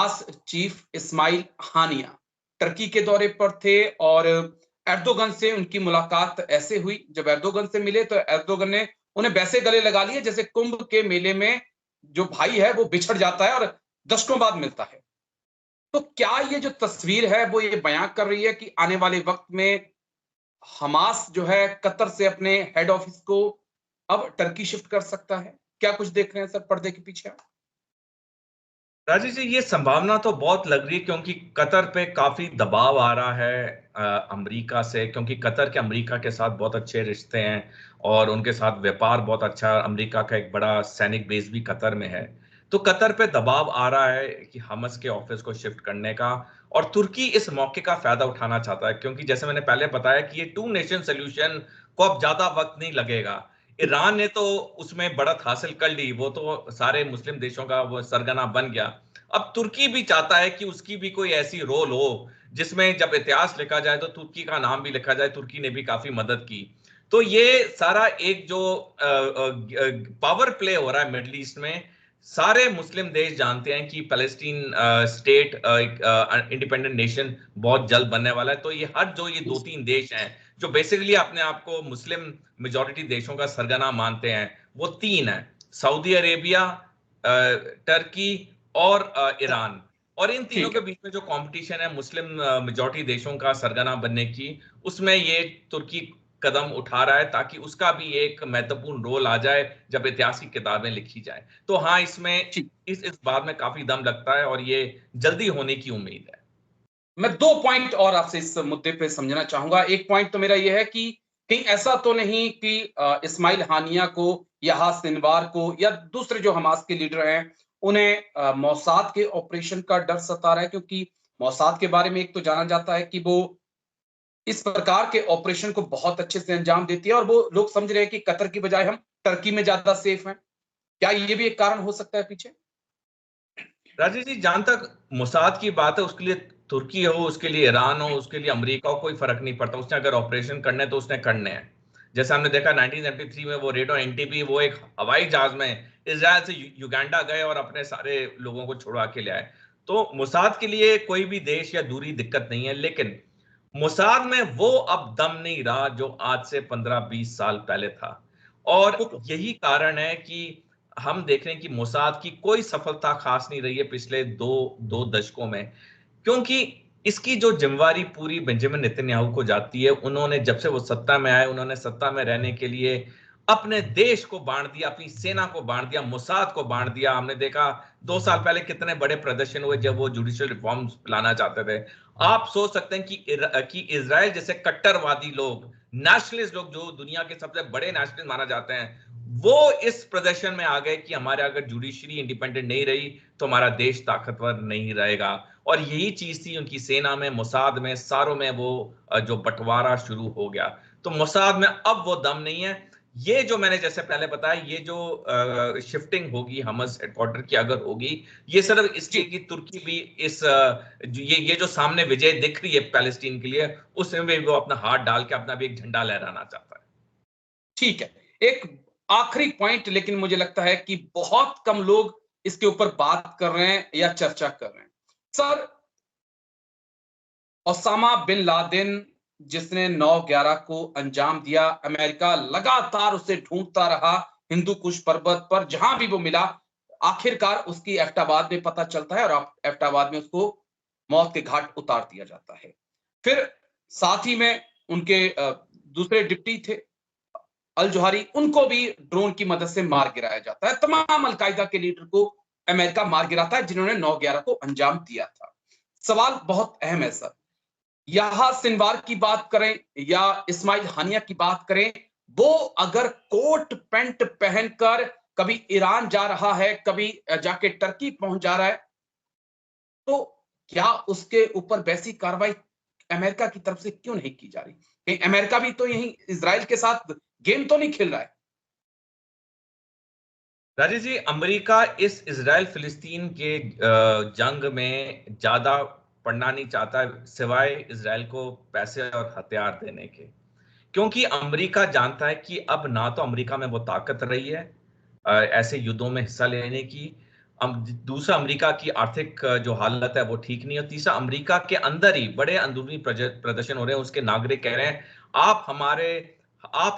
Hamas chief Ismail हानिया Turkey के दौरे पर थे और एर्दोगन से उनकी मुलाकात ऐसे हुई। जब एर्दोगन से मिले तो एर्दोगन ने उन्हें वैसे गले लगा लिए जैसे कुंभ के मेले में जो भाई है वो बिछड़ जाता है और दशकों बाद मिलता है। तो क्या ये जो तस्वीर है वो ये बयां कर रही है कि आने वाले वक्त में हमास जो है कतर से अपने हेड ऑफिस को अब टर्की शिफ्ट कर सकता है? क्या कुछ देख रहे हैं सर पर्दे के पीछे? राजीव जी, ये संभावना तो बहुत लग रही है क्योंकि कतर पे काफी दबाव आ रहा है अमेरिका से, क्योंकि कतर के अमेरिका के साथ बहुत अच्छे रिश्ते हैं और उनके साथ व्यापार बहुत अच्छा है। अमेरिका का एक बड़ा सैनिक बेस भी कतर में है। तो कतर पे दबाव आ रहा है कि हमस के ऑफिस को शिफ्ट करने का, और तुर्की इस मौके का फायदा उठाना चाहता है क्योंकि जैसे मैंने पहले बताया कि ये टू नेशन सोल्यूशन को अब ज्यादा वक्त नहीं लगेगा। ईरान ने तो उसमें बढ़त हासिल कर ली, वो तो सारे मुस्लिम देशों का वो सरगना बन गया। अब तुर्की भी चाहता है कि उसकी भी कोई ऐसी रोल हो जिसमें जब इतिहास लिखा जाए तो तुर्की का नाम भी लिखा जाए। तुर्की ने भी काफी मदद की। तो ये सारा एक जो पावर प्ले हो रहा है मिडल ईस्ट में, सारे मुस्लिम देश जानते हैं कि पैलेस्टीन स्टेट इंडिपेंडेंट नेशन बहुत जल्द बनने वाला है। तो ये हर जो ये दो तीन देश हैं जो बेसिकली अपने आप को मुस्लिम मेजॉरिटी देशों का सरगना मानते हैं, वो तीन है: सऊदी अरेबिया, टर्की और ईरान। और इन तीनों ठीक के है। बीच में जो कंपटीशन है मुस्लिम मेजॉरिटी देशों का सरगना बनने की, उसमें ये तुर्की कदम उठा रहा है ताकि उसका भी एक महत्वपूर्ण रोल आ जाए जब इतिहास की किताबें लिखी जाए। तो हाँ, इसमें ठीक। इस बात में काफी दम लगता है और ये जल्दी होने की उम्मीद है। मैं दो पॉइंट और आपसे इस मुद्दे पे समझना चाहूंगा। एक पॉइंट तो मेरा यह है कि कहीं ऐसा तो नहीं कि इस्माइल हानिया को, यहा सिनवार को या दूसरे जो हमास के लीडर हैं उन्हें मोसाद के ऑपरेशन का डर सता रहा है? क्योंकि मोसाद के बारे में एक तो जाना जाता है कि वो इस प्रकार के ऑपरेशन को बहुत अच्छे से अंजाम देती है और वो लोग समझ रहे हैं कि कतर की बजाय हम टर्की में ज्यादा सेफ हैं। क्या ये भी एक कारण हो सकता है पीछे? राजीव जी, जहां तक मोसाद की बात है, उसके लिए तुर्की हो, उसके लिए ईरान हो, उसके लिए अमेरिका हो, कोई फर्क नहीं पड़ता। उसने अगर ऑपरेशन करने तो उसने करने हैं। जैसे हमने देखा 1973 में वो रेडो एनटीपी, वो एक हवाई जहाज में इजराइल से युगांडा गए और अपने सारे लोगों को छुड़वा के ले आए। तो मोसाद के लिए कोई भी देश या दूरी दिक्कत नहीं है, लेकिन मोसाद में वो अब दम नहीं रहा जो आज से 15-20 साल पहले था। और यही कारण है कि हम देख रहे हैं कि मोसाद की कोई सफलता खास नहीं रही है पिछले दो दो दशकों में, क्योंकि इसकी जो जिम्मेवारी पूरी बेंजामिन नेतन्याहू को जाती है। उन्होंने जब से वो सत्ता में आए, उन्होंने सत्ता में रहने के लिए अपने देश को बांट दिया, अपनी सेना को बांट दिया, मोसाद को बांट दिया। हमने देखा 2 साल पहले कितने बड़े प्रदर्शन हुए जब वो जुडिशियल रिफॉर्म्स लाना चाहते थे। आप सोच सकते हैं कि इजराइल जैसे कट्टरवादी लोग, नेशनलिस्ट लोग, जो दुनिया के सबसे बड़े नेशनलिस्ट माना जाते हैं, वो इस प्रदर्शन में आ गए कि हमारे अगर जुडिशरी इंडिपेंडेंट नहीं रही तो हमारा देश ताकतवर नहीं रहेगा। और यही चीज थी उनकी सेना में, मोसाद में, सारों में वो जो बंटवारा शुरू हो गया। तो मोसाद में अब वो दम नहीं है। ये जो मैंने जैसे पहले बताया, ये जो शिफ्टिंग होगी हमस हेडक्वार्टर की अगर होगी, ये सिर्फ इसलिए कि तुर्की भी ये जो सामने विजय दिख रही है पैलेस्टीन के लिए, उसमें भी वो अपना हाथ डाल के अपना भी एक झंडा लहराना चाहता है। ठीक है। एक आखिरी पॉइंट, लेकिन मुझे लगता है कि बहुत कम लोग इसके ऊपर बात कर रहे हैं या चर्चा कर रहे हैं। सर, ओसामा बिन लादेन जिसने 9/11 को अंजाम दिया, अमेरिका लगातार उसे ढूंढता रहा हिंदू कुश पर्वत पर, जहां भी वो मिला आखिरकार उसकी एबटाबाद में पता चलता है और एबटाबाद में उसको मौत के घाट उतार दिया जाता है। फिर साथ ही में उनके दूसरे डिप्टी थे अल जोहारी, उनको भी ड्रोन की मदद से मार गिराया जाता है। तमाम अलकायदा के लीडर को अमेरिका मार गिराता है जिन्होंने 9/11 को अंजाम दिया था। सवाल बहुत अहम है सर, यहां सिनवार की बात करें या इस्माइल हानिया की बात करें, वो अगर कोट पैंट पहनकर कभी ईरान जा रहा है, कभी जाके टर्की पहुंच जा रहा है, तो क्या उसके ऊपर वैसी कार्रवाई अमेरिका की तरफ से क्यों नहीं की जा रही? कहीं अमेरिका भी तो यही इजराइल के साथ गेम तो नहीं खेल रहा है? राजेश जी, अमेरिका इस इजराइल फिलिस्तीन के जंग में ज्यादा पड़ना नहीं चाहता, सिवाय इजराइल को पैसे और हथियार देने के। क्योंकि अमेरिका जानता है कि अब ना तो अमेरिका में वो ताकत रही है ऐसे युद्धों में हिस्सा लेने की, दूसरा अमेरिका की आर्थिक जो हालत है वो ठीक नहीं है, तीसरा अमेरिका के अंदर ही बड़े अंदरूनी प्रदर्शन हो रहे हैं। उसके नागरिक कह रहे हैं आप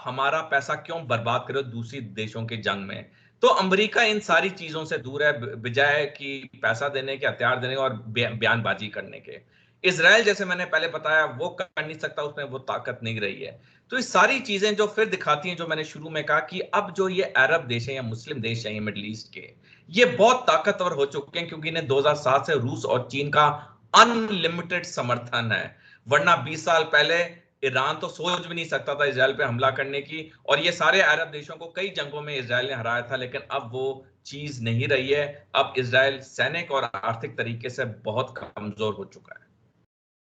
हमारा पैसा क्यों बर्बाद करो दूसरी देशों के जंग में। तो अमेरिका इन सारी चीजों से दूर है, बजाय कि पैसा देने के, हथियार देने और बयानबाजी करने के। इसराइल जैसे मैंने पहले बताया वो कर नहीं सकता, उसमें वो ताकत नहीं रही है। तो ये सारी चीजें जो फिर दिखाती हैं, जो मैंने शुरू में कहा कि अब जो ये अरब देश है या मुस्लिम देश है, ये मिडिल ईस्ट के, ये बहुत ताकतवर हो चुके हैं, क्योंकि इन्हें 2007 से रूस और चीन का अनलिमिटेड समर्थन है। वरना 20 साल पहले ईरान तो सोच भी नहीं सकता था इजराइल पे हमला करने की, और ये सारे अरब देशों को कई जंगों में इजराइल ने हराया था। लेकिन अब वो चीज नहीं रही है। अब इजराइल सैनिक और आर्थिक तरीके से बहुत कमजोर हो चुका है।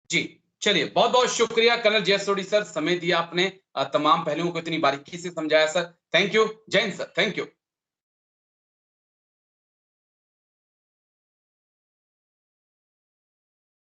जी, चलिए, बहुत बहुत शुक्रिया कर्नल जय सोढी सर, समय दिया आपने, तमाम पहलुओं को इतनी बारीकी से समझाया सर। Thank you. जय हिंद सर, थैंक यू।